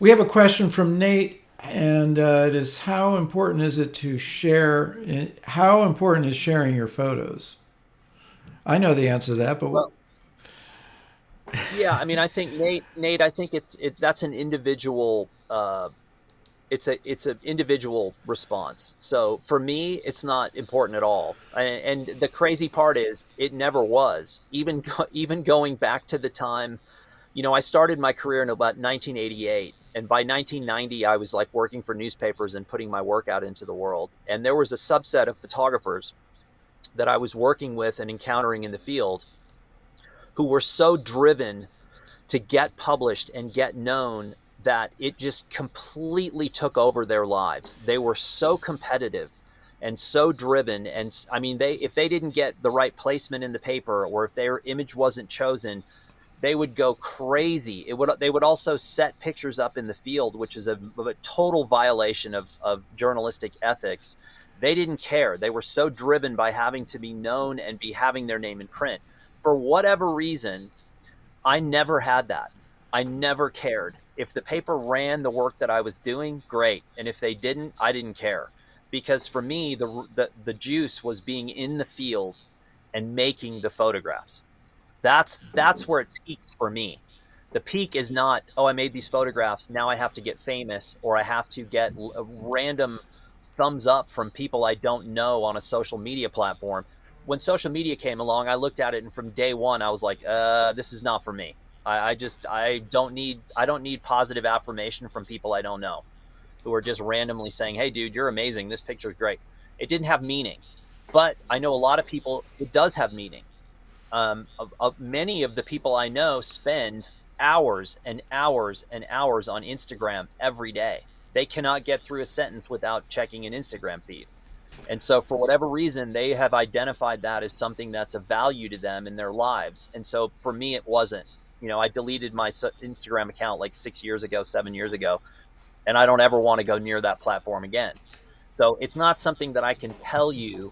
We have a question from Nate, and it is how important is it to share? How important is sharing your photos? I know the answer to that, but Well, yeah, I mean, I think Nate, I think that's an individual. It's an individual response. So for me, it's not important at all. And the crazy part is, it never was. Even going back to the time, I started my career in about 1988, and by 1990, I was like working for newspapers and putting my work out into the world. And there was a subset of photographers that I was working with and encountering in the field who were so driven to get published and get known that it just completely took over their lives. They were so competitive and so driven. And I mean, if they didn't get the right placement in the paper, or if their image wasn't chosen, they would go crazy. They would also set pictures up in the field, which is a total violation of journalistic ethics. They didn't care. They were so driven by having to be known and be having their name in print. For whatever reason, I never had that. I never cared. If the paper ran the work that I was doing, great. And if they didn't, I didn't care. Because for me, the juice was being in the field and making the photographs. That's where it peaks for me. The peak is not, oh, I made these photographs, now I have to get famous, or I have to get a random thumbs up from people I don't know on a social media platform. When social media came along, I looked at it, and from day one, I was like, this is not for me. I don't need positive affirmation from people I don't know, who are just randomly saying, hey, dude, you're amazing. This picture's great. It didn't have meaning. But I know a lot of people, it does have meaning. Many of the people I know spend hours and hours and hours on Instagram every day. They cannot get through a sentence without checking an Instagram feed. And so, for whatever reason, they have identified that as something that's of value to them in their lives. And so, for me, it wasn't. I deleted my Instagram account like 6 years ago, 7 years ago, and I don't ever want to go near that platform again. So, it's not something that I can tell you,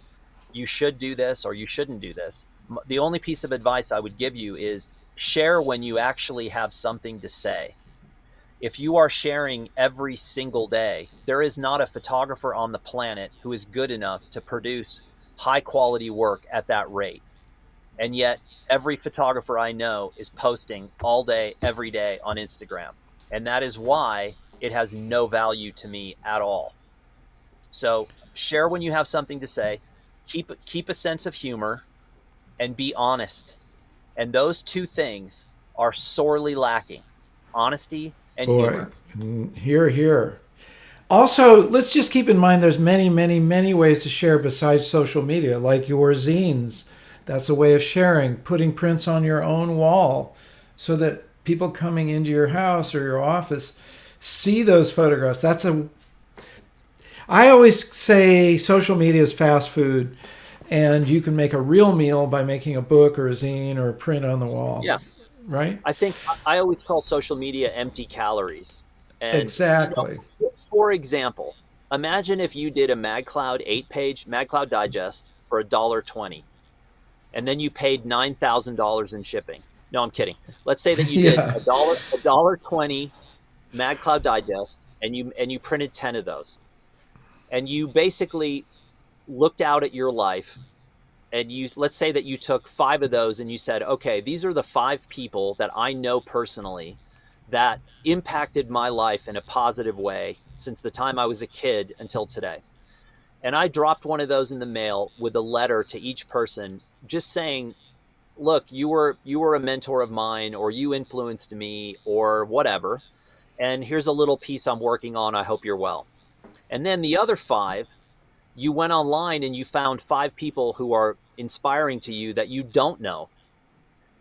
you should do this or you shouldn't do this. The only piece of advice I would give you is share when you actually have something to say. If you are sharing every single day, there is not a photographer on the planet who is good enough to produce high quality work at that rate. And yet, every photographer I know is posting all day, every day on Instagram. And that is why it has no value to me at all. So share when you have something to say, keep a sense of humor, and be honest. And those two things are sorely lacking: honesty and boy, humor. here, here. Also, let's just keep in mind there's many, many, many ways to share besides social media, like your zines. That's a way of sharing, putting prints on your own wall so that people coming into your house or your office see those photographs. I always say social media is fast food, and you can make a real meal by making a book or a zine or a print on the wall, Yeah. right? I think I always call social media empty calories. And, Exactly. for example, imagine if you did a MagCloud 8-page MagCloud digest for $1.20, and then you paid $9,000 in shipping. No, I'm kidding. Let's say that you did Yeah. a dollar 20 MagCloud digest, and you printed 10 of those. And you basically looked out at your life, and let's say that you took 5 of those and you said, okay, these are the 5 people that I know personally that impacted my life in a positive way since the time I was a kid until today. And I dropped one of those in the mail with a letter to each person, just saying, look, you were a mentor of mine, or you influenced me, or whatever, and here's a little piece I'm working on. I hope you're well. And then the other 5, you went online and you found 5 people who are inspiring to you that you don't know,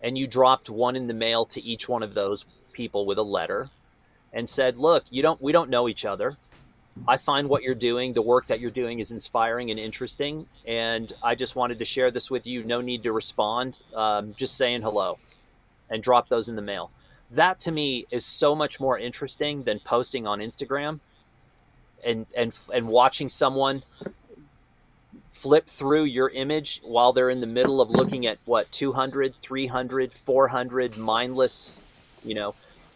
and you dropped one in the mail to each one of those people with a letter and said, look, we don't know each other. I find what you're doing, the work that you're doing, is inspiring and interesting, and I just wanted to share this with you. No need to respond, just saying hello, and drop those in the mail. That to me is so much more interesting than posting on Instagram and watching someone flip through your image while they're in the middle of looking at what, 200, 300, 400 mindless, you know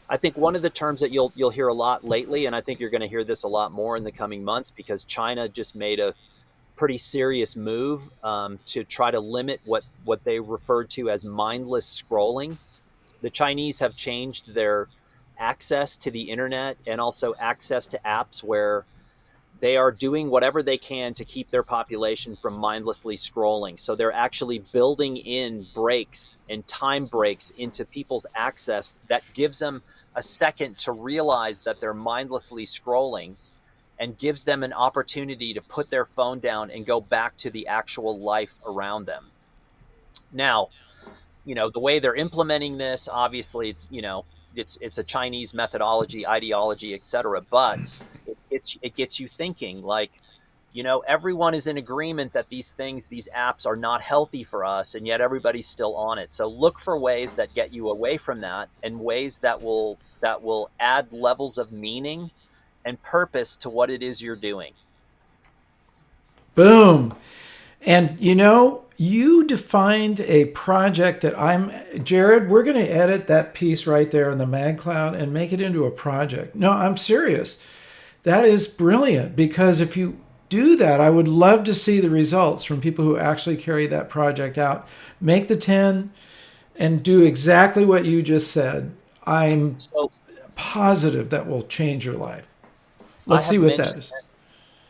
I think one of the terms that you'll hear a lot lately, and I think you're going to hear this a lot more in the coming months, because China just made a pretty serious move to try to limit what they referred to as mindless scrolling. The Chinese have changed their access to the internet and also access to apps, where they are doing whatever they can to keep their population from mindlessly scrolling. So they're actually building in breaks and time breaks into people's access that gives them a second to realize that they're mindlessly scrolling, and gives them an opportunity to put their phone down and go back to the actual life around them. Now, the way they're implementing this, obviously it's a Chinese methodology, ideology, etc. But it gets you thinking, like, everyone is in agreement that these apps are not healthy for us, and yet everybody's still on it. So look for ways that get you away from that, and ways that will add levels of meaning and purpose to what it is you're doing. Boom. And you defined a project that Jared, we're going to edit that piece right there in the Mag Cloud and make it into a project. No, I'm serious. That is brilliant, because if you do that, I would love to see the results from people who actually carry that project out. Make the 10 and do exactly what you just said. I'm positive that will change your life. Let's see what that is.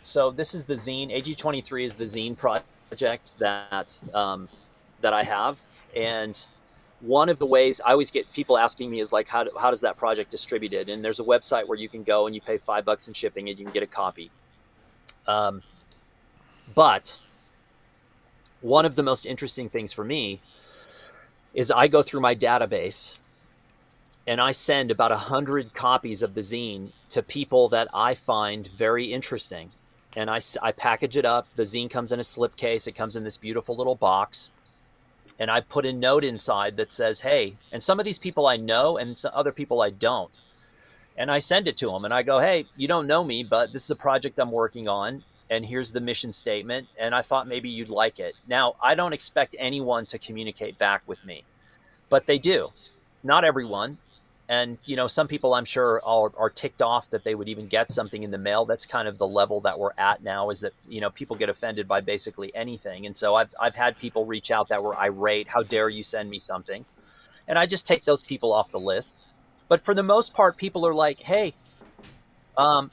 So this is the zine. AG23 is the zine project that I have. And one of the ways I always get people asking me is like, how does that project distributed? And there's a website where you can go and you pay $5 in shipping and you can get a copy. But one of the most interesting things for me is I go through my database and I send about 100 copies of the zine to people that I find very interesting. And I package it up. The zine comes in a slipcase. It comes in this beautiful little box. And I put a note inside that says, hey, and some of these people I know and some other people I don't. And I send it to them and I go, hey, you don't know me, but this is a project I'm working on. And here's the mission statement. And I thought maybe you'd like it. Now, I don't expect anyone to communicate back with me, but they do. Not everyone. And, some people I'm sure are ticked off that they would even get something in the mail. That's kind of the level that we're at now, is that, people get offended by basically anything. And so I've had people reach out that were irate. How dare you send me something? And I just take those people off the list. But for the most part, people are like, hey,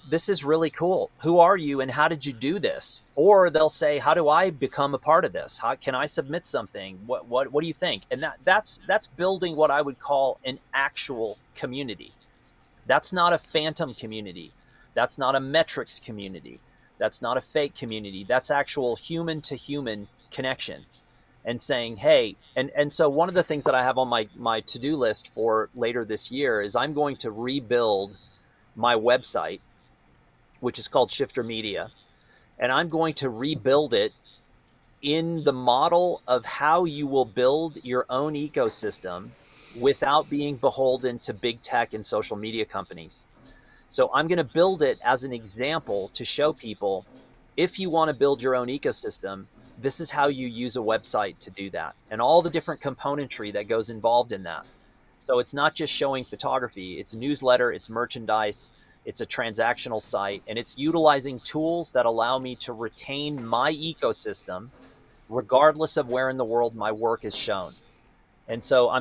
this is really cool. Who are you and how did you do this? Or they'll say, how do I become a part of this? How can I submit something? What do you think? And that's building what I would call an actual community. That's not a phantom community. That's not a metrics community. That's not a fake community. That's actual human to human connection. And saying, hey, and so one of the things that I have on my to-do list for later this year is I'm going to rebuild my website, which is called Shifter Media. And I'm going to rebuild it in the model of how you will build your own ecosystem without being beholden to big tech and social media companies. So I'm going to build it as an example to show people, if you want to build your own ecosystem, this is how you use a website to do that, and all the different componentry that goes involved in that. So it's not just showing photography, it's newsletter, it's merchandise, it's a transactional site, and it's utilizing tools that allow me to retain my ecosystem regardless of where in the world my work is shown. And so I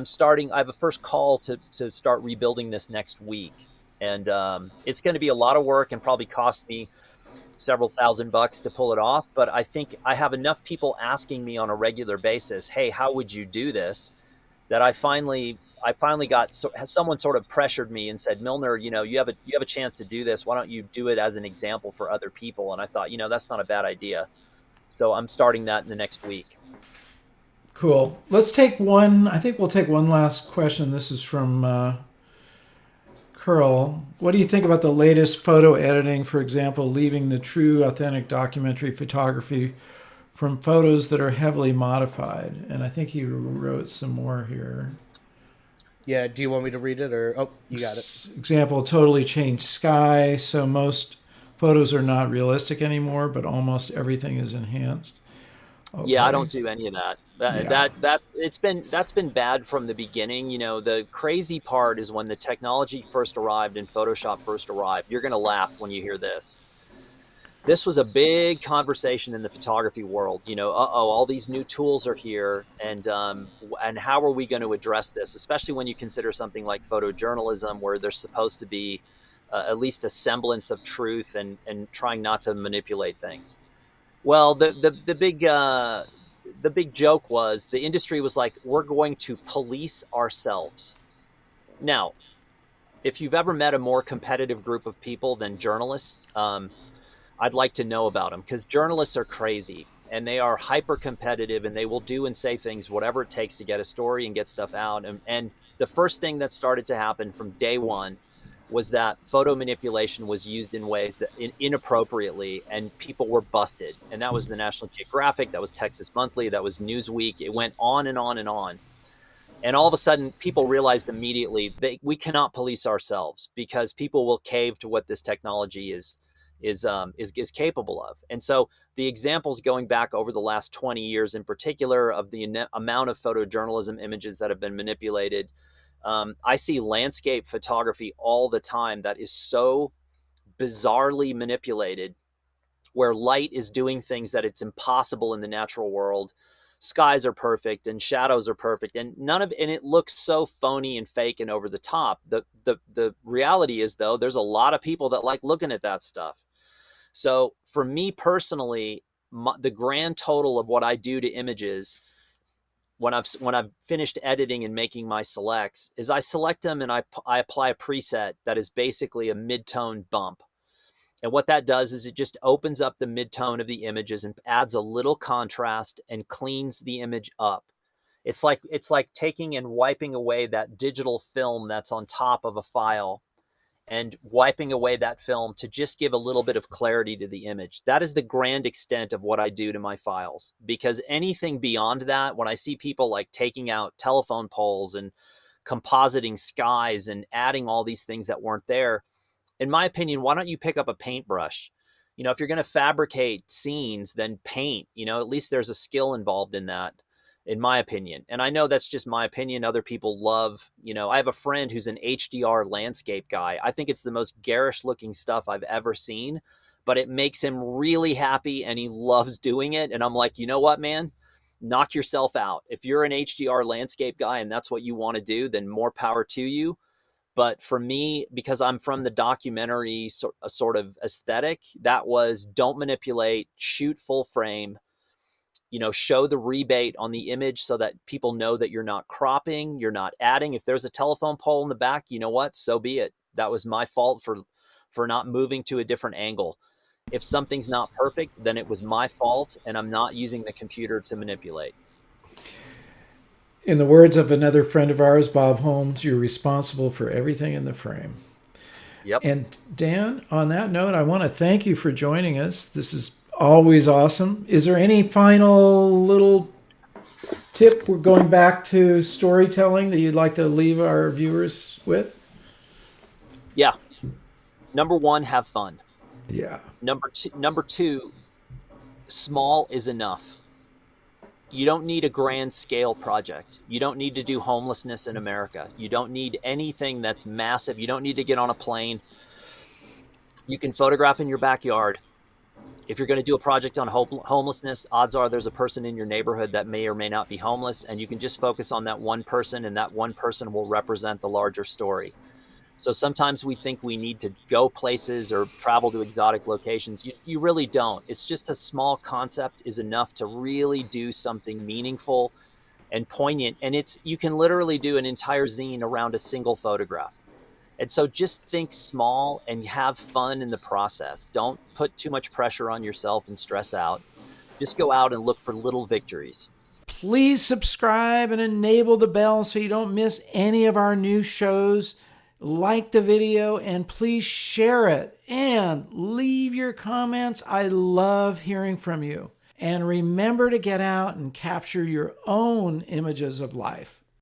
have a first call to start rebuilding this next week. And it's going to be a lot of work and probably cost me several $1,000s to pull it off. But I think I have enough people asking me on a regular basis, hey, how would you do this? That I finally got someone sort of pressured me and said, Milnor, you have a chance to do this. Why don't you do it as an example for other people? And I thought, that's not a bad idea. So I'm starting that in the next week. Cool. Let's take one. I think we'll take one last question. This is from Curl. What do you think about the latest photo editing, for example, leaving the true, authentic documentary photography from photos that are heavily modified? And I think he wrote some more here. Yeah, do you want me to read it, or you got it? Example, totally changed sky, so most photos are not realistic anymore, but almost everything is enhanced. Yeah, I Okay. don't do any of that. Yeah. That's been bad from the beginning. You know, the crazy part is when the technology first arrived and Photoshop first arrived. You're going to laugh when you hear this. This was a big conversation in the photography world. You know, all these new tools are here, and how are we going to address this? Especially when you consider something like photojournalism, where there's supposed to be at least a semblance of truth and trying not to manipulate things. Well, the big joke was the industry was like, we're going to police ourselves. Now, if you've ever met a more competitive group of people than journalists, I'd like to know about them, because journalists are crazy and they are hyper competitive, and they will do and say things, whatever it takes to get a story and get stuff out. And the first thing that started to happen from day one was that photo manipulation was used in ways that inappropriately, and people were busted. And that was the National Geographic, that was Texas Monthly, that was Newsweek. It went on and on and on. And all of a sudden, people realized immediately that we cannot police ourselves, because people will cave to what this technology is capable of. And so the examples going back over the last 20 years in particular of the amount of photojournalism images that have been manipulated, I see landscape photography all the time that is so bizarrely manipulated, where light is doing things that it's impossible in the natural world. Skies are perfect and shadows are perfect, and it looks so phony and fake and over the top. The reality is, though, there's a lot of people that like looking at that stuff. So for me personally, the grand total of what I do to images when I've finished editing and making my selects is I select them and I apply a preset that is basically a mid-tone bump. And what that does is it just opens up the mid-tone of the images and adds a little contrast and cleans the image up. It's like taking and wiping away that digital film that's on top of a file, and wiping away that film to just give a little bit of clarity to the image. That is the grand extent of what I do to my files, because anything beyond that, when I see people like taking out telephone poles and compositing skies and adding all these things that weren't there, in my opinion, why don't you pick up a paintbrush? You know, if you're going to fabricate scenes, then paint. You know, at least there's a skill involved in that, in my opinion. And I know that's just my opinion. Other people love, you know, I have a friend who's an HDR landscape guy. I think it's the most garish looking stuff I've ever seen, but it makes him really happy and he loves doing it. And I'm like, you know what, man? Knock yourself out. If you're an HDR landscape guy and that's what you want to do, then more power to you. But for me, because I'm from the documentary sort of aesthetic, that was don't manipulate, shoot full frame, you know, show the rebate on the image so that people know that you're not cropping, you're not adding. If there's a telephone pole in the back, you know what? So be it. That was my fault for not moving to a different angle. If something's not perfect, then it was my fault, and I'm not using the computer to manipulate. In the words of another friend of ours, Bob Holmes, you're responsible for everything in the frame. Yep. And Dan, on that note, I want to thank you for joining us. This is always awesome. Is there any final little tip, we're going back to storytelling, that you'd like to leave our viewers with? Yeah. Number one, have fun. Yeah. Number two, small is enough. You don't need a grand scale project. You don't need to do homelessness in America. You don't need anything that's massive. You don't need to get on a plane. You can photograph in your backyard. If you're going to do a project on homelessness, odds are there's a person in your neighborhood that may or may not be homeless, and you can just focus on that one person, and that one person will represent the larger story. So sometimes we think we need to go places or travel to exotic locations. You really don't. It's just a small concept is enough to really do something meaningful and poignant. And you can literally do an entire zine around a single photograph. And so just think small and have fun in the process. Don't put too much pressure on yourself and stress out. Just go out and look for little victories. Please subscribe and enable the bell so you don't miss any of our new shows. Like the video and please share it and leave your comments. I love hearing from you. And remember to get out and capture your own images of life.